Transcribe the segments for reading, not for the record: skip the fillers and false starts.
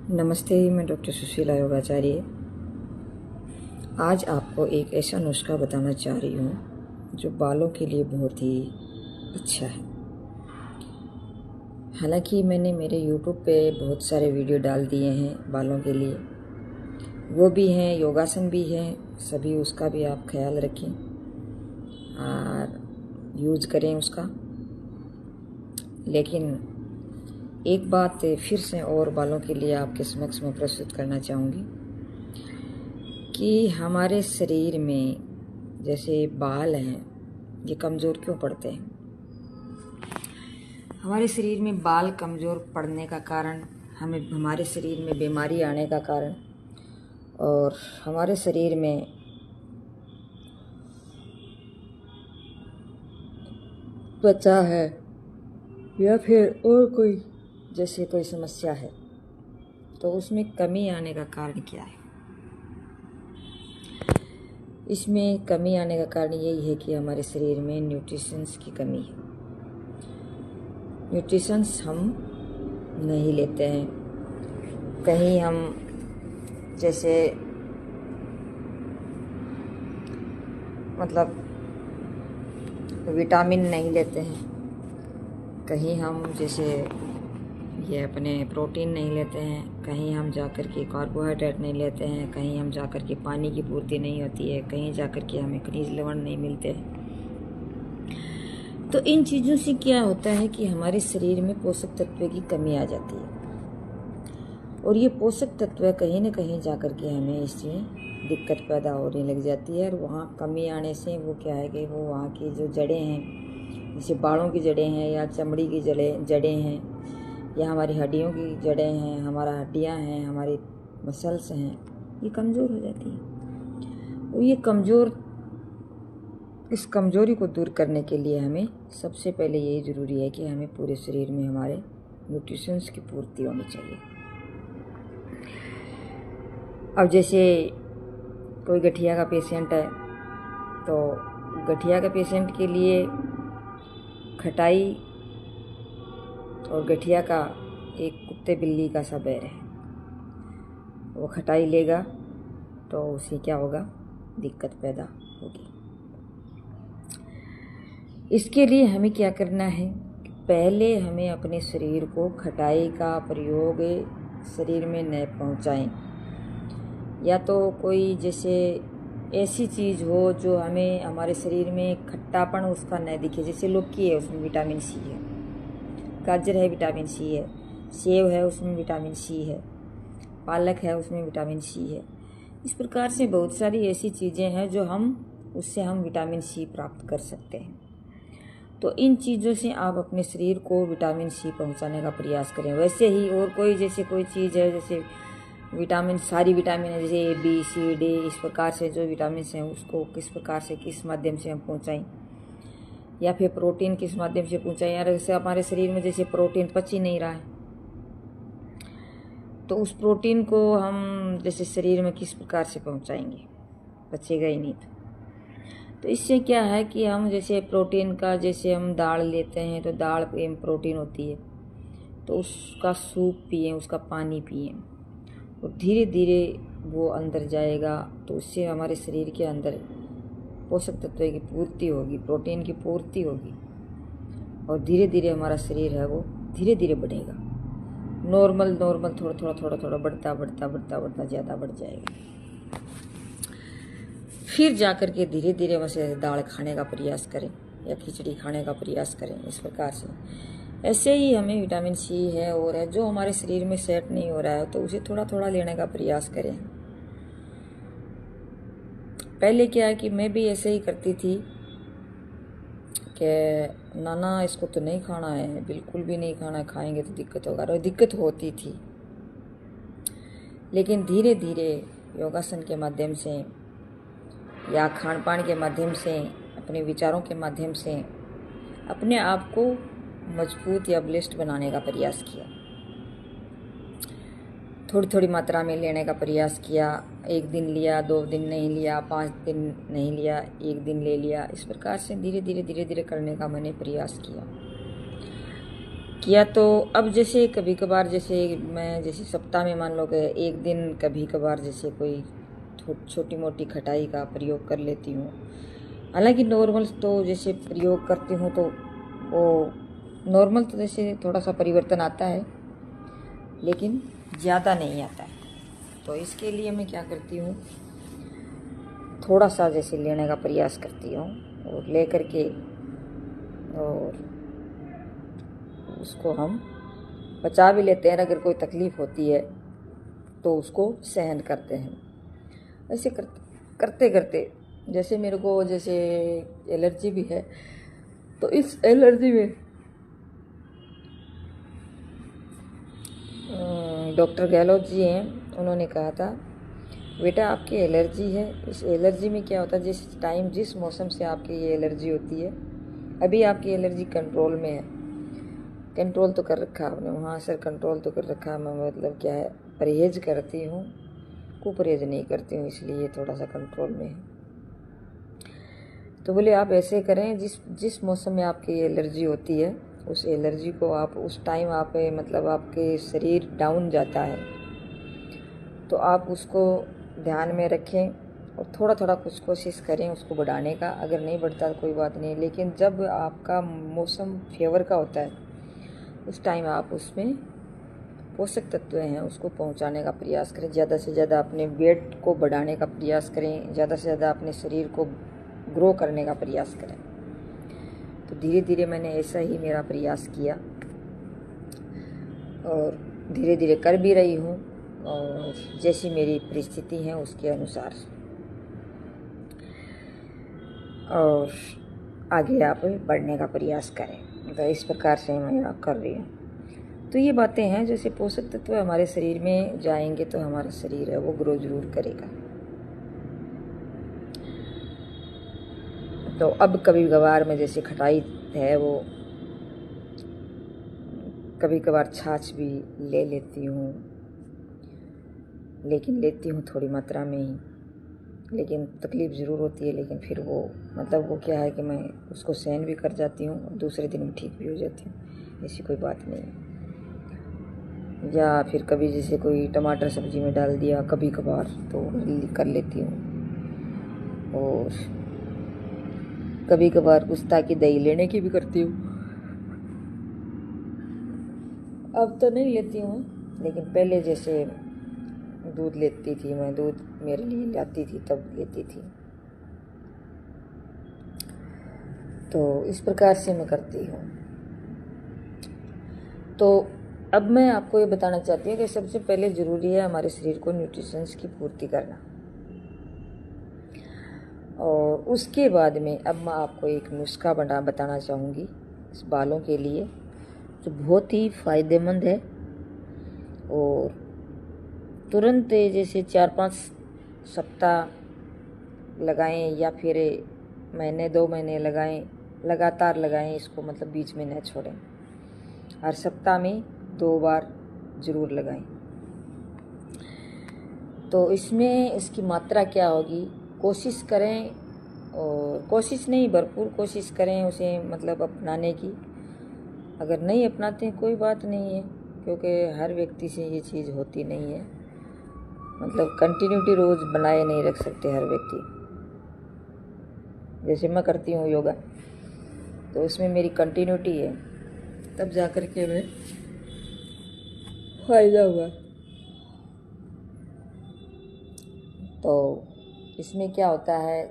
नमस्ते, मैं डॉक्टर सुशीला योगाचार्य। आज आपको एक ऐसा नुस्खा बताना चाह रही हूँ जो बालों के लिए बहुत ही अच्छा है। हालांकि मैंने मेरे YouTube पे बहुत सारे वीडियो डाल दिए हैं बालों के लिए, वो भी हैं, योगासन भी हैं, सभी उसका भी आप ख्याल रखें और यूज़ करें उसका। लेकिन एक बात फिर से और बालों के लिए आपके समक्ष में प्रस्तुत करना चाहूँगी कि हमारे शरीर में जैसे बाल हैं, ये कमज़ोर क्यों पड़ते हैं। हमारे शरीर में बाल कमज़ोर पड़ने का कारण, हमारे शरीर में बीमारी आने का कारण और हमारे शरीर में त्वचा है या फिर और कोई जैसे कोई समस्या है, तो उसमें कमी आने का कारण क्या है। इसमें कमी आने का कारण यही है कि हमारे शरीर में न्यूट्रिशंस की कमी है। न्यूट्रिशंस हम नहीं लेते हैं। कहीं हम जैसे मतलब विटामिन नहीं लेते हैं, कहीं हम जैसे ये अपने प्रोटीन नहीं लेते हैं, कहीं हम जाकर के कार्बोहाइड्रेट नहीं लेते हैं, कहीं हम जाकर के पानी की पूर्ति नहीं होती है, कहीं जाकर के हमें खनिज लवण नहीं मिलते हैं। तो इन चीज़ों से क्या होता है कि हमारे शरीर में पोषक तत्व की कमी आ जाती है और ये पोषक तत्व कहीं ना कहीं जाकर के हमें इससे दिक्कत पैदा होने लग जाती है। और वहाँ कमी आने से वो क्या है कि वो वहाँ की जो जड़ें हैं, जैसे बालों की जड़ें हैं या चमड़ी की जड़ें हैं या हमारी हड्डियों की जड़ें हैं, हमारा हड्डियाँ हैं, हमारी मसल्स हैं, ये कमज़ोर हो जाती हैं। और ये इस कमज़ोरी को दूर करने के लिए हमें सबसे पहले यही ज़रूरी है कि हमें पूरे शरीर में हमारे न्यूट्रिशंस की पूर्ति होनी चाहिए। अब जैसे कोई गठिया का पेशेंट है, तो गठिया के पेशेंट के लिए खटाई और गठिया का एक कुत्ते बिल्ली का सा बैर है। वो खटाई लेगा तो उसे क्या होगा, दिक्कत पैदा होगी। इसके लिए हमें क्या करना है, पहले हमें अपने शरीर को खटाई का प्रयोग शरीर में न पहुंचाएं, या तो कोई जैसे ऐसी चीज़ हो जो हमें हमारे शरीर में खट्टापन उसका न दिखे। जैसे लौकी है, उसमें विटामिन सी है, गाजर है विटामिन सी है, सेब है उसमें विटामिन सी है, पालक है उसमें विटामिन सी है। इस प्रकार से बहुत सारी ऐसी चीज़ें हैं जो उससे हम विटामिन सी प्राप्त कर सकते हैं। तो इन चीज़ों से आप अपने शरीर को विटामिन सी पहुंचाने का प्रयास करें। वैसे ही और कोई जैसे कोई चीज़ है, जैसे सारी विटामिन है, जैसे ए बी सी डी, इस प्रकार से जो विटामिन हैं उसको किस प्रकार से किस माध्यम से हम पहुंचाएं, या फिर प्रोटीन किस माध्यम से पहुंचाएं। या जैसे हमारे शरीर में जैसे प्रोटीन पच ही नहीं रहा है, तो उस प्रोटीन को हम जैसे शरीर में किस प्रकार से पहुंचाएंगे, बचेगा ही नहीं। तो इससे क्या है कि हम जैसे प्रोटीन का, जैसे हम दाल लेते हैं तो दाल में प्रोटीन होती है, तो उसका सूप पिएं, उसका पानी पिएं और धीरे धीरे वो अंदर जाएगा। तो उससे हमारे शरीर के अंदर पोषक तत्व की पूर्ति होगी, प्रोटीन की पूर्ति होगी और धीरे धीरे हमारा शरीर है वो धीरे धीरे बढ़ेगा। नॉर्मल थोड़ा बढ़ता ज़्यादा बढ़ जाएगा। फिर जाकर के धीरे धीरे वैसे दाल खाने का प्रयास करें या खिचड़ी खाने का प्रयास करें। इस प्रकार से ऐसे ही हमें विटामिन सी है और है जो हमारे शरीर में सेट नहीं हो रहा है, तो उसे थोड़ा थोड़ा लेने का प्रयास करें। पहले क्या है कि मैं भी ऐसे ही करती थी कि नाना इसको तो नहीं खाना है, बिल्कुल भी नहीं खाना, खाएंगे तो दिक्कत होगा, और दिक्कत होती थी। लेकिन धीरे धीरे योगासन के माध्यम से या खान पान के माध्यम से, अपने विचारों के माध्यम से अपने आप को मजबूत या बलिष्ठ बनाने का प्रयास किया। थोड़ी थोड़ी मात्रा में लेने का प्रयास किया। 1 दिन लिया, 2 दिन नहीं लिया, 5 दिन नहीं लिया, 1 दिन ले लिया। इस प्रकार से धीरे धीरे करने का मैंने प्रयास या तो अब जैसे कभी कभार, जैसे मैं जैसे सप्ताह में मान लो कि एक दिन कभी कभार जैसे कोई छोटी मोटी खटाई का प्रयोग कर लेती हूँ। हालांकि नॉर्मल तो जैसे प्रयोग करती हूँ तो वो नॉर्मल तो जैसे थोड़ा सा परिवर्तन आता है, लेकिन ज़्यादा नहीं आता है। तो इसके लिए मैं क्या करती हूँ, थोड़ा सा जैसे लेने का प्रयास करती हूँ और ले करके और उसको हम बचा भी लेते हैं। अगर कोई तकलीफ़ होती है तो उसको सहन करते हैं। ऐसे करते करते जैसे मेरे को जैसे एलर्जी भी है, तो इस एलर्जी में डॉक्टर गहलोत जी हैं, उन्होंने कहा था बेटा आपकी एलर्जी है। इस एलर्जी में क्या होता है, जिस टाइम जिस मौसम से आपकी ये एलर्जी होती है, अभी आपकी एलर्जी कंट्रोल में है। कंट्रोल तो कर रखा आपने वहाँ सर, कंट्रोल तो कर रखा। मैं मतलब क्या है, परहेज करती हूँ, कुपरहेज नहीं करती हूँ, इसलिए थोड़ा सा कंट्रोल में है। तो बोले आप ऐसे करें, जिस मौसम में आपकी एलर्जी होती है, उस एलर्जी को आप उस टाइम आप मतलब आपके शरीर डाउन जाता है, तो आप उसको ध्यान में रखें और थोड़ा थोड़ा कुछ कोशिश करें उसको बढ़ाने का। अगर नहीं बढ़ता तो कोई बात नहीं, लेकिन जब आपका मौसम फेवर का होता है, उस टाइम आप उसमें पोषक तत्व हैं उसको पहुंचाने का प्रयास करें। ज़्यादा से ज़्यादा अपने वेट को बढ़ाने का प्रयास करें, ज़्यादा से ज़्यादा अपने शरीर को ग्रो करने का प्रयास करें। तो धीरे धीरे मैंने ऐसा ही मेरा प्रयास किया और धीरे धीरे कर भी रही हूँ, और जैसी मेरी परिस्थिति है उसके अनुसार और आगे आप बढ़ने का प्रयास करें। तो इस प्रकार से मैं कर रही हूँ। तो ये बातें हैं, जैसे पोषक तत्व हमारे शरीर में जाएंगे तो हमारा शरीर है वो ग्रो जरूर करेगा। तो अब कभी कभार में जैसे खटाई है वो कभी कभार छाछ भी ले लेती हूँ, लेकिन लेती हूँ थोड़ी मात्रा में ही, लेकिन तकलीफ़ ज़रूर होती है। लेकिन फिर वो मतलब वो क्या है कि मैं उसको सहन भी कर जाती हूँ और दूसरे दिन में ठीक भी हो जाती हूँ, ऐसी कोई बात नहीं है। या फिर कभी जैसे कोई टमाटर सब्जी में डाल दिया कभी कभार, तो कर लेती हूँ। और कभी कभार कुश्ता की दही लेने की भी करती हूँ। अब तो नहीं लेती हूँ, लेकिन पहले जैसे दूध लेती थी मैं, दूध मेरे लिए लाती थी तब लेती थी। तो इस प्रकार से मैं करती हूँ। तो अब मैं आपको ये बताना चाहती हूँ कि सबसे पहले ज़रूरी है हमारे शरीर को न्यूट्रिशंस की पूर्ति करना, और उसके बाद में अब मैं आपको एक नुस्खा बताना चाहूँगी इस बालों के लिए, जो बहुत ही फ़ायदेमंद है। और तुरंत जैसे 4-5 सप्ताह लगाएं या फिर महीने 2 महीने लगाएं, लगातार लगाएं इसको, मतलब बीच में न छोड़ें। हर सप्ताह में 2 बार ज़रूर लगाएं। तो इसमें इसकी मात्रा क्या होगी, कोशिश करें, और कोशिश नहीं भरपूर कोशिश करें उसे मतलब अपनाने की। अगर नहीं अपनाते हैं कोई बात नहीं है, क्योंकि हर व्यक्ति से ये चीज़ होती नहीं है। मतलब कंटिन्यूटी रोज़ बनाए नहीं रख सकते हर व्यक्ति। जैसे मैं करती हूँ योगा, तो उसमें मेरी कंटिन्यूटी है, तब जा कर के मैं फायदा हुआ। तो इसमें क्या होता है,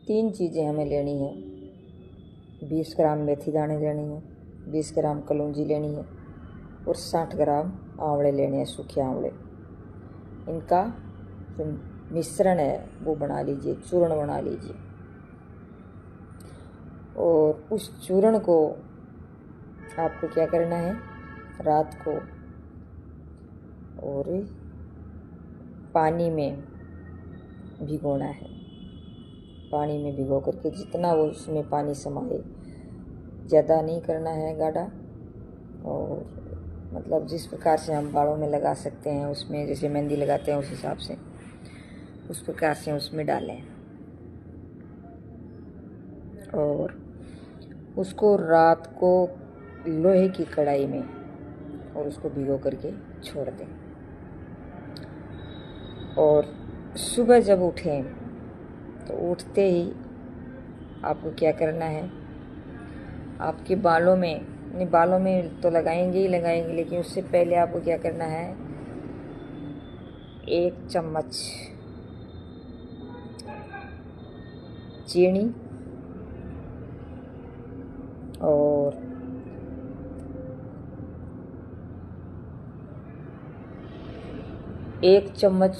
3 चीज़ें हमें लेनी है। 20 ग्राम मेथी दाने लेनी है, 20 ग्राम कलौंजी लेनी है, और 60 ग्राम आंवले लेने हैं, सूखे आंवले। इनका जो मिश्रण है वो बना लीजिए, चूर्ण बना लीजिए। और उस चूर्ण को आपको क्या करना है, रात को और पानी में भिगोना है। पानी में भिगो करके जितना वो उसमें पानी समाए, ज़्यादा नहीं करना है गाढ़ा। और मतलब जिस प्रकार से हम बालों में लगा सकते हैं, उसमें जैसे मेहंदी लगाते हैं उस हिसाब से, उस प्रकार से उसमें डालें। और उसको रात को लोहे की कढ़ाई में और उसको भिगो करके छोड़ दें। और सुबह जब उठें तो उठते ही आपको क्या करना है, आपके बालों में तो लगाएंगे ही लगाएंगे, लेकिन उससे पहले आपको क्या करना है, 1 चम्मच चीनी और 1 चम्मच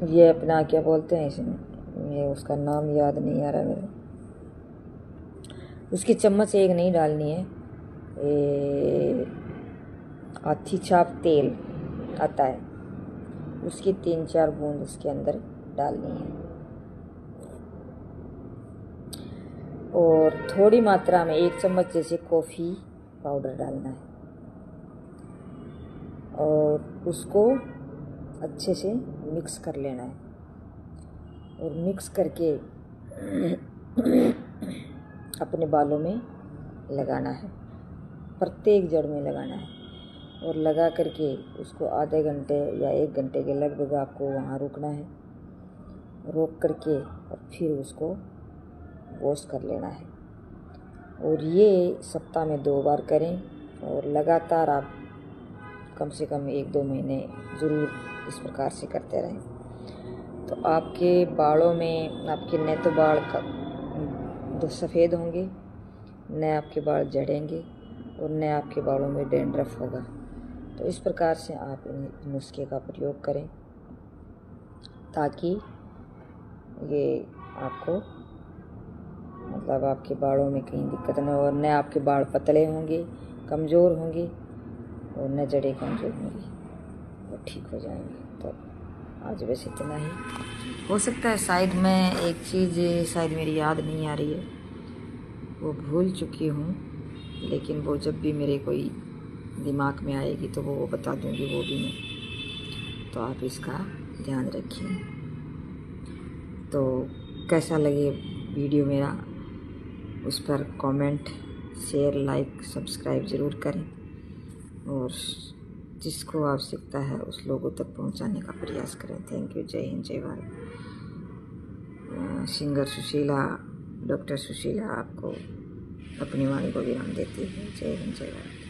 ये अपना क्या बोलते हैं इसमें, ये उसका नाम याद नहीं आ रहा मेरे, उसकी चम्मच 1 नहीं डालनी है, हाथी छाप तेल आता है, उसकी 3-4 बूंद इसके अंदर डालनी है। और थोड़ी मात्रा में 1 चम्मच जैसे कॉफ़ी पाउडर डालना है और उसको अच्छे से मिक्स कर लेना है। और मिक्स करके अपने बालों में लगाना है, प्रत्येक जड़ में लगाना है। और लगा करके उसको आधे घंटे या 1 घंटे के लगभग आपको वहाँ रुकना है। रोक करके और फिर उसको वॉश कर लेना है। और ये सप्ताह में 2 बार करें और लगातार आप कम से कम 1-2 महीने ज़रूर इस प्रकार से करते रहें। तो आपके बालों में, आपके न तो बाल सफ़ेद होंगे, न आपके बाल झड़ेंगे और न आपके बालों में डैंड्रफ होगा। तो इस प्रकार से आप इन नुस्खे का प्रयोग करें ताकि ये आपको मतलब आपके बालों में कहीं दिक्कत न हो, और न आपके बाल पतले होंगे, कमज़ोर होंगे और न जड़ें कमज़ोर होंगी और ठीक हो जाएंगे। तो आज बस इतना ही। हो सकता है शायद मैं एक चीज़ शायद मेरी याद नहीं आ रही है, वो भूल चुकी हूँ, लेकिन वो जब भी मेरे कोई दिमाग में आएगी तो वो बता दूँगी, वो भी मैं। तो आप इसका ध्यान रखिए। तो कैसा लगे वीडियो मेरा, उस पर कमेंट, शेयर, लाइक, सब्सक्राइब ज़रूर करें और जिसको आवश्यकता है उस लोगों तक पहुंचाने का प्रयास करें। Thank you. जय हिंद, जय भारत। सिंगर सुशीला, डॉक्टर सुशीला आपको अपनी वाणी को विराम देती है। जय हिंद, जय भारत।